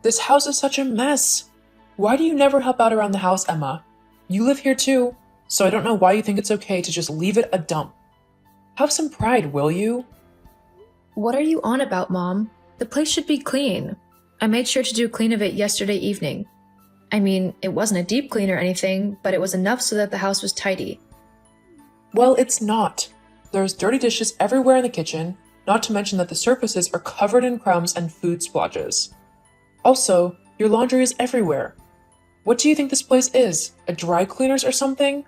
This house is such a mess. Why do you never help out around the house, Emma? You live here too, so I don't know why you think it's okay to just leave it a dump. Have some pride, will you? What are you on about, Mom? The place should be clean. I made sure to do a clean of it yesterday evening. I mean, it wasn't a deep clean or anything, but it was enough so that the house was tidy. Well, it's not. There's dirty dishes everywhere in the kitchen, not to mention that the surfaces are covered in crumbs and food splotches. Also, your laundry is everywhere. What do you think this place is? A dry cleaners or something?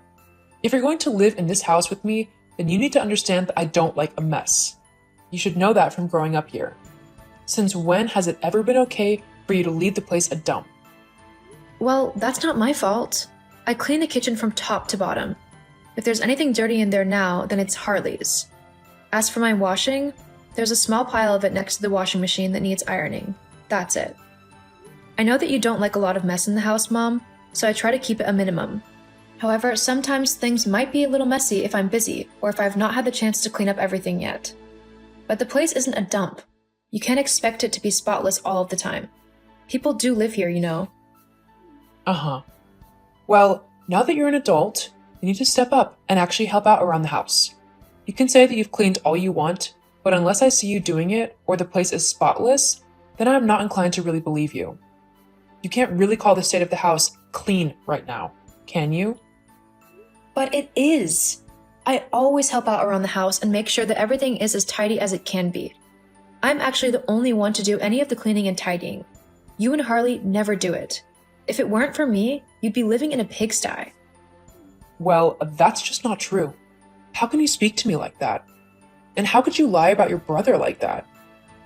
If you're going to live in this house with me, then you need to understand that I don't like a mess. You should know that from growing up here. Since when has it ever been okay for you to leave the place a dump? Well, that's not my fault. I clean the kitchen from top to bottom. If there's anything dirty in there now, then it's Harley's. As for my washing, there's a small pile of it next to the washing machine that needs ironing. That's it. I know that you don't like a lot of mess in the house, Mom, so I try to keep it a minimum. However, sometimes things might be a little messy if I'm busy or if I've not had the chance to clean up everything yet. But the place isn't a dump. You can't expect it to be spotless all of the time. People do live here, you know. Uh-huh. Well, now that you're an adult, you need to step up and actually help out around the house. You can say that you've cleaned all you want, but unless I see you doing it or the place is spotless, then I'm not inclined to really believe you. You can't really call the state of the house clean right now, can you? But it is. I always help out around the house and make sure that everything is as tidy as it can be. I'm actually the only one to do any of the cleaning and tidying. You and Harley never do it. If it weren't for me, you'd be living in a pigsty. Well, that's just not true. How can you speak to me like that? And how could you lie about your brother like that?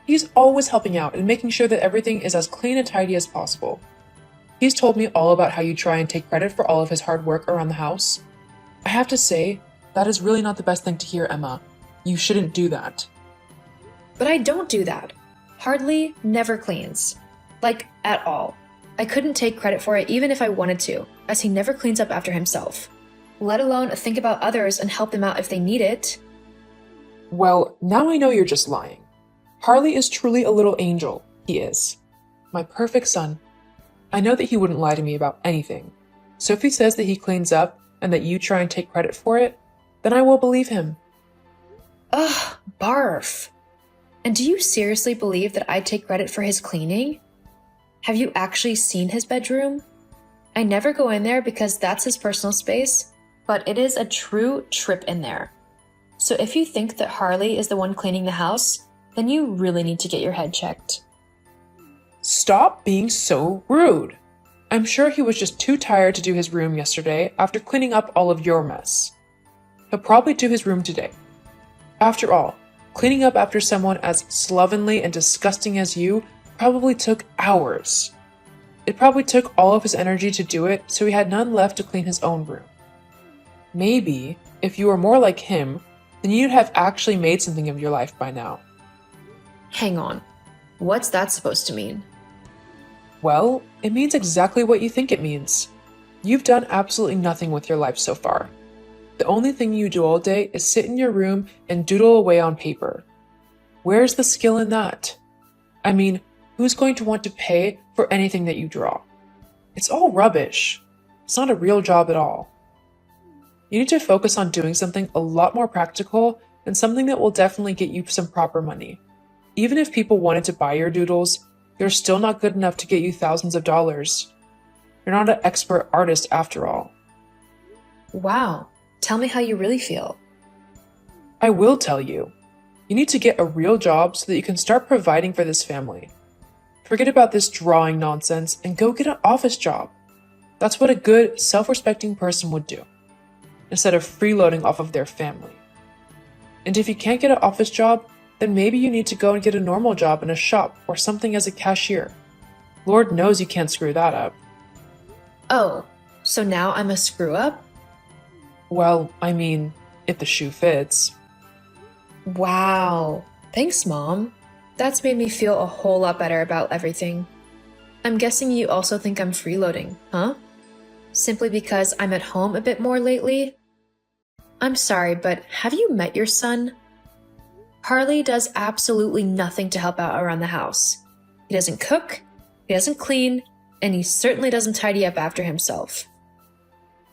He's always helping out and making sure that everything is as clean and tidy as possible. He's told me all about how you try and take credit for all of his hard work around the house. I have to say, that is really not the best thing to hear, Emma. You shouldn't do that. But I don't do that. Harley never cleans. Like, at all. I couldn't take credit for it even if I wanted to, as he never cleans up after himself. Let alone think about others and help them out if they need it. Well, now I know you're just lying. Harley is truly a little angel, he is. My perfect son. I know that he wouldn't lie to me about anything. So if he says that he cleans up and that you try and take credit for it, then I will believe him. Ugh, barf. And do you seriously believe that I'd take credit for his cleaning? Have you actually seen his bedroom? I never go in there because that's his personal space, but it is a true trip in there. So if you think that Harley is the one cleaning the house, then you really need to get your head checked. Stop being so rude. I'm sure he was just too tired to do his room yesterday after cleaning up all of your mess. He'll probably do his room today. After all, cleaning up after someone as slovenly and disgusting as you probably took hours. It probably took all of his energy to do it, so he had none left to clean his own room. Maybe, if you were more like him, then you'd have actually made something of your life by now. Hang on. What's that supposed to mean? Well, it means exactly what you think it means. You've done absolutely nothing with your life so far. The only thing you do all day is sit in your room and doodle away on paper. Where's the skill in that? I mean, who's going to want to pay for anything that you draw? It's all rubbish. It's not a real job at all. You need to focus on doing something a lot more practical and something that will definitely get you some proper money. Even if people wanted to buy your doodles, they're still not good enough to get you thousands of dollars. You're not an expert artist after all. Wow. Tell me how you really feel. I will tell you. You need to get a real job so that you can start providing for this family. Forget about this drawing nonsense and go get an office job. That's what a good, self-respecting person would do, instead of freeloading off of their family. And if you can't get an office job, then maybe you need to go and get a normal job in a shop or something as a cashier. Lord knows you can't screw that up. Oh, so now I'm a screw-up? Well, I mean, if the shoe fits. Wow. Thanks, Mom. That's made me feel a whole lot better about everything. I'm guessing you also think I'm freeloading, huh? Simply because I'm at home a bit more lately? I'm sorry, but have you met your son? Harley does absolutely nothing to help out around the house. He doesn't cook, he doesn't clean, and he certainly doesn't tidy up after himself.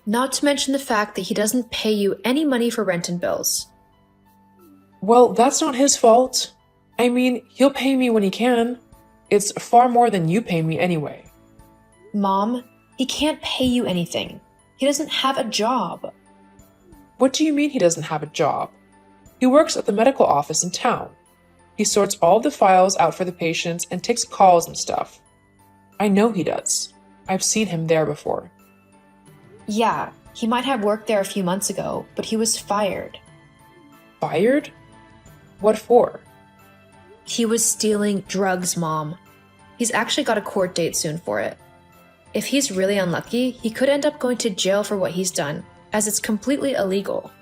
Not to mention the fact that he doesn't pay you any money for rent and bills. Well, that's not his fault. I mean, he'll pay me when he can. It's far more than you pay me anyway. Mom, he can't pay you anything. He doesn't have a job. What do you mean he doesn't have a job? He works at the medical office in town. He sorts all the files out for the patients and takes calls and stuff. I know he does. I've seen him there before. Yeah, he might have worked there a few months ago, but he was fired. Fired? What for? He was stealing drugs, Mom. He's actually got a court date soon for it. If he's really unlucky, he could end up going to jail for what he's done, as it's completely illegal.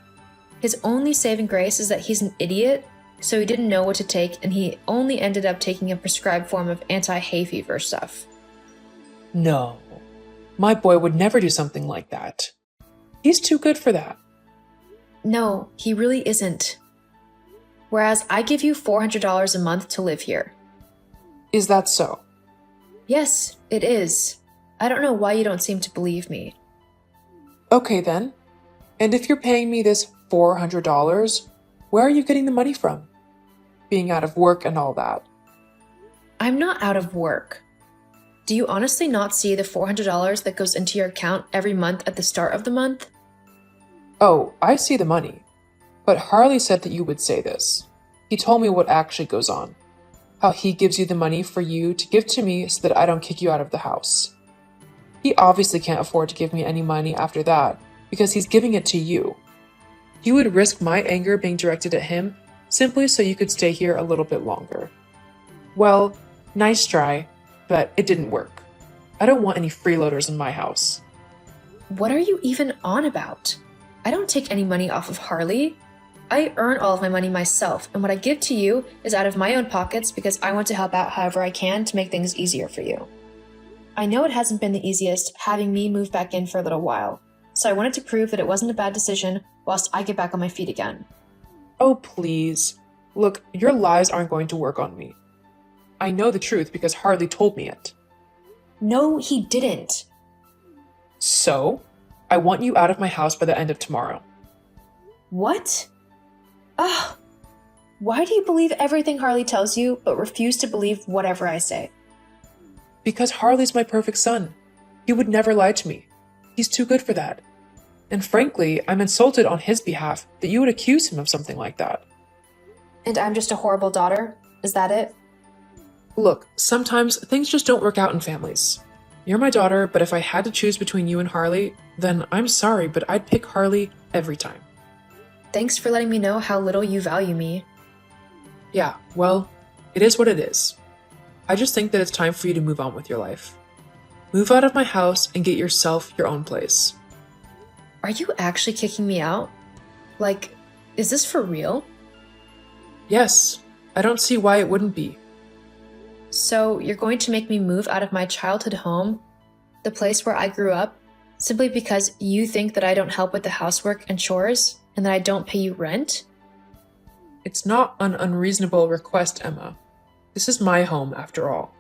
His only saving grace is that he's an idiot, so he didn't know what to take, and he only ended up taking a prescribed form of anti-hay fever stuff. No. My boy would never do something like that. He's too good for that. No, he really isn't. Whereas I give you $400 a month to live here. Is that so? Yes, it is. I don't know why you don't seem to believe me. Okay then. And if you're paying me this $400, where are you getting the money from? Being out of work and all that. I'm not out of work. Do you honestly not see the $400 that goes into your account every month at the start of the month? Oh, I see the money. But Harley said that you would say this. He told me what actually goes on. How he gives you the money for you to give to me so that I don't kick you out of the house. He obviously can't afford to give me any money after that because he's giving it to you. You would risk my anger being directed at him simply so you could stay here a little bit longer. Well, nice try, but it didn't work. I don't want any freeloaders in my house. What are you even on about? I don't take any money off of Harley. I earn all of my money myself, and what I give to you is out of my own pockets because I want to help out however I can to make things easier for you. I know it hasn't been the easiest having me move back in for a little while, so I wanted to prove that it wasn't a bad decision whilst I get back on my feet again. Oh, please. Look, your lies aren't going to work on me. I know the truth because Harley told me it. No, he didn't. So, I want you out of my house by the end of tomorrow. What? Ugh. Why do you believe everything Harley tells you, but refuse to believe whatever I say? Because Harley's my perfect son. He would never lie to me. He's too good for that. And frankly, I'm insulted on his behalf that you would accuse him of something like that. And I'm just a horrible daughter? Is that it? Look, sometimes things just don't work out in families. You're my daughter, but if I had to choose between you and Harley, then I'm sorry, but I'd pick Harley every time. Thanks for letting me know how little you value me. Yeah, well, it is what it is. I just think that it's time for you to move on with your life. Move out of my house and get yourself your own place. Are you actually kicking me out? Like, is this for real? Yes, I don't see why it wouldn't be. So you're going to make me move out of my childhood home, the place where I grew up, simply because you think that I don't help with the housework and chores, and that I don't pay you rent? It's not an unreasonable request, Emma. This is my home, after all.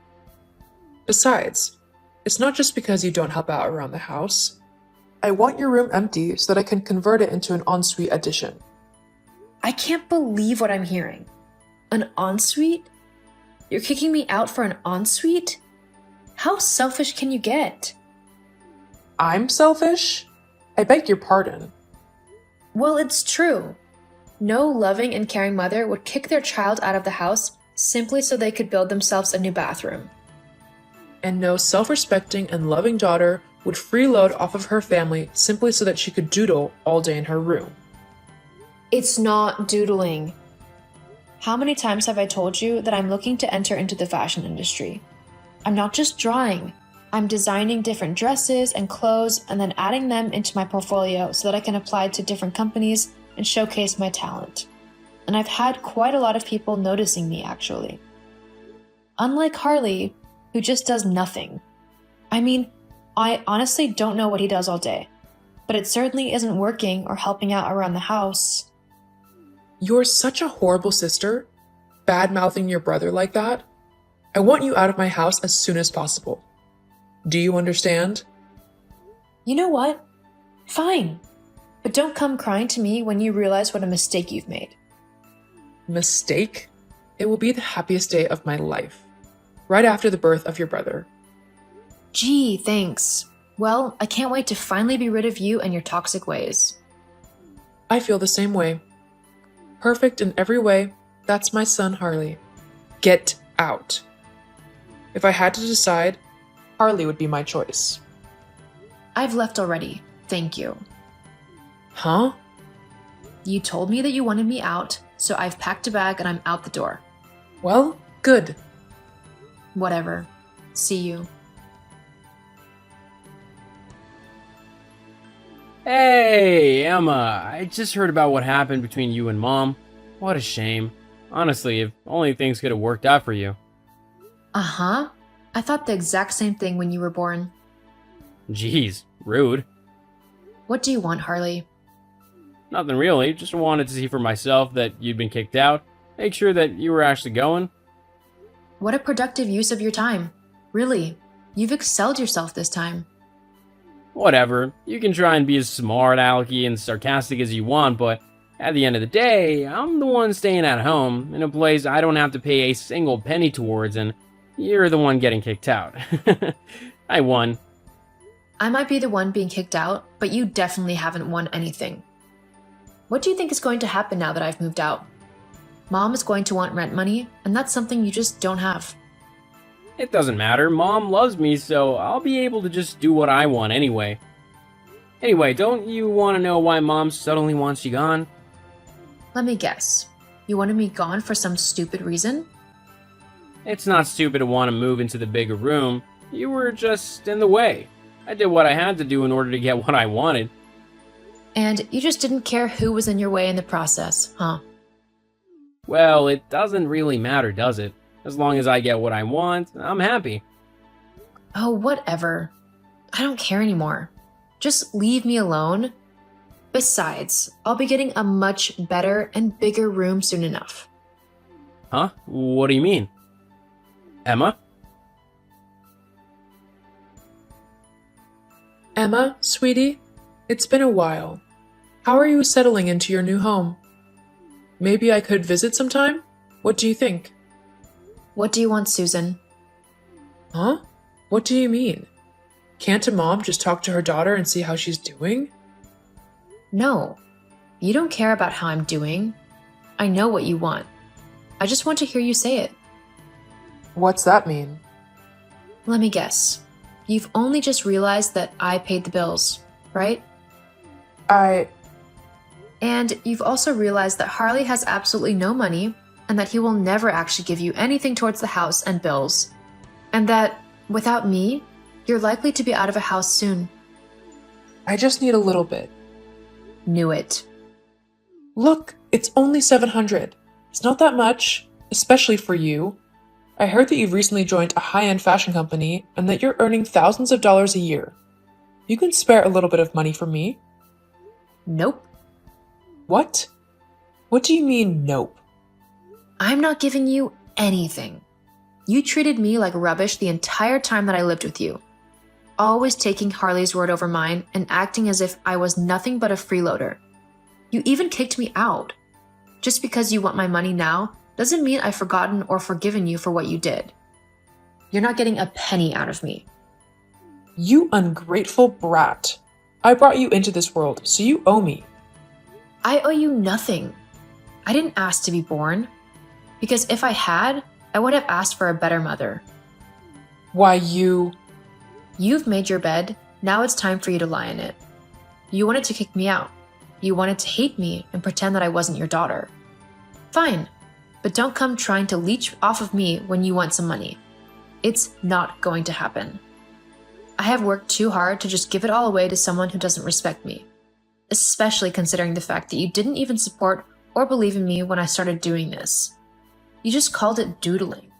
Besides, it's not just because you don't help out around the house. I want your room empty so that I can convert it into an ensuite addition. I can't believe what I'm hearing. An ensuite? You're kicking me out for an ensuite? How selfish can you get? I'm selfish? I beg your pardon. Well, it's true. No loving and caring mother would kick their child out of the house simply so they could build themselves a new bathroom. And no self-respecting and loving daughter would freeload off of her family simply so that she could doodle all day in her room. It's not doodling. How many times have I told you that I'm looking to enter into the fashion industry? I'm not just drawing. I'm designing different dresses and clothes and then adding them into my portfolio so that I can apply to different companies and showcase my talent. And I've had quite a lot of people noticing me, actually. Unlike Harley, who just does nothing. I mean, I honestly don't know what he does all day, but it certainly isn't working or helping out around the house. You're such a horrible sister, bad-mouthing your brother like that. I want you out of my house as soon as possible. Do you understand? You know what? Fine. But don't come crying to me when you realize what a mistake you've made. Mistake? It will be the happiest day of my life. Right after the birth of your brother. Gee, thanks. Well, I can't wait to finally be rid of you and your toxic ways. I feel the same way. Perfect in every way, that's my son Harley. Get out. If I had to decide, Harley would be my choice. I've left already. Thank you. Huh? You told me that you wanted me out, so I've packed a bag and I'm out the door. Well, good. Whatever. See you. Hey, Emma, I just heard about what happened between you and Mom. What a shame. Honestly, if only things could have worked out for you. Uh-huh. I thought the exact same thing when you were born. Jeez, rude. What do you want, Harley? Nothing really, just wanted to see for myself that you'd been kicked out. Make sure that you were actually going. What a productive use of your time. Really, you've excelled yourself this time. Whatever, you can try and be as smart, alecky, and sarcastic as you want, but at the end of the day, I'm the one staying at home, in a place I don't have to pay a single penny towards, and you're the one getting kicked out. I won. I might be the one being kicked out, but you definitely haven't won anything. What do you think is going to happen now that I've moved out? Mom is going to want rent money, and that's something you just don't have. It doesn't matter, Mom loves me, so I'll be able to just do what I want anyway. Anyway, don't you want to know why Mom suddenly wants you gone? Let me guess. You wanted me gone for some stupid reason? It's not stupid to want to move into the bigger room. You were just in the way. I did what I had to do in order to get what I wanted. And you just didn't care who was in your way in the process, huh? Well, it doesn't really matter, does it? As long as I get what I want, I'm happy. Oh, whatever. I don't care anymore. Just leave me alone. Besides, I'll be getting a much better and bigger room soon enough. Huh? What do you mean? Emma? Emma, sweetie, it's been a while. How are you settling into your new home? Maybe I could visit sometime? What do you think? What do you want, Susan? Huh? What do you mean? Can't a mom just talk to her daughter and see how she's doing? No. You don't care about how I'm doing. I know what you want. I just want to hear you say it. What's that mean? Let me guess. You've only just realized that I paid the bills, right? And you've also realized that Harley has absolutely no money and that he will never actually give you anything towards the house and bills. And that, without me, you're likely to be out of a house soon. I just need a little bit. Knew it. Look, it's only $700. It's not that much, especially for you. I heard that you've recently joined a high-end fashion company and that you're earning thousands of dollars a year. You can spare a little bit of money for me. Nope. What? What do you mean, nope? I'm not giving you anything. You treated me like rubbish the entire time that I lived with you. Always taking Harley's word over mine and acting as if I was nothing but a freeloader. You even kicked me out. Just because you want my money now doesn't mean I've forgotten or forgiven you for what you did. You're not getting a penny out of me. You ungrateful brat. I brought you into this world, so you owe me. I owe you nothing. I didn't ask to be born. Because if I had, I would have asked for a better mother. Why, You've made your bed, now it's time for you to lie in it. You wanted to kick me out. You wanted to hate me and pretend that I wasn't your daughter. Fine, but don't come trying to leech off of me when you want some money. It's not going to happen. I have worked too hard to just give it all away to someone who doesn't respect me. Especially considering the fact that you didn't even support or believe in me when I started doing this. You just called it doodling.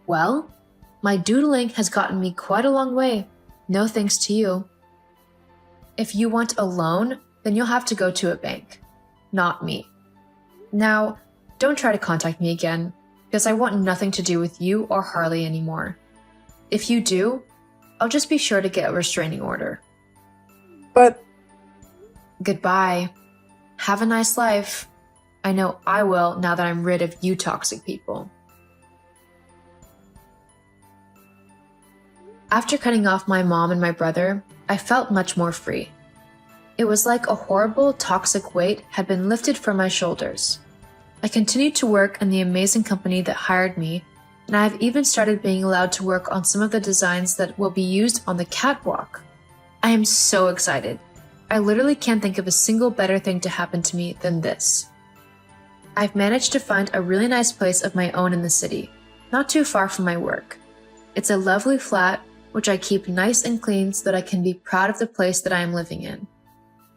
Well, my doodling has gotten me quite a long way, no thanks to you. If you want a loan, then you'll have to go to a bank, not me. Now, don't try to contact me again. because I want nothing to do with you or Harley anymore. If you do, I'll just be sure to get a restraining order. But Goodbye. Have a nice life. I know I will now that I'm rid of you toxic people. After cutting off my mom and my brother, I felt much more free. It was like a horrible, toxic weight had been lifted from my shoulders. I continued to work in the amazing company that hired me, and I have even started being allowed to work on some of the designs that will be used on the catwalk. I am so excited. I literally can't think of a single better thing to happen to me than this. I've managed to find a really nice place of my own in the city, not too far from my work. It's a lovely flat, which I keep nice and clean so that I can be proud of the place that I am living in.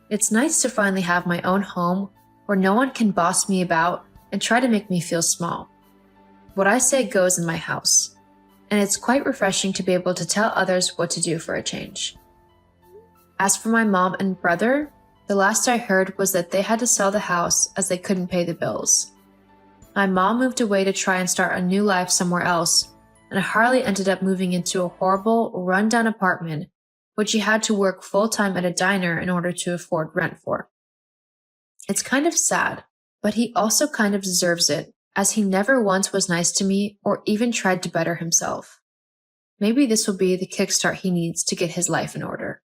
It's nice to finally have my own home where no one can boss me about and try to make me feel small. What I say goes in my house, and it's quite refreshing to be able to tell others what to do for a change. As for my mom and brother, the last I heard was that they had to sell the house as they couldn't pay the bills. My mom moved away to try and start a new life somewhere else, and Harley ended up moving into a horrible, run-down apartment, which he had to work full-time at a diner in order to afford rent for. It's kind of sad, but he also kind of deserves it, as he never once was nice to me or even tried to better himself. Maybe this will be the kickstart he needs to get his life in order.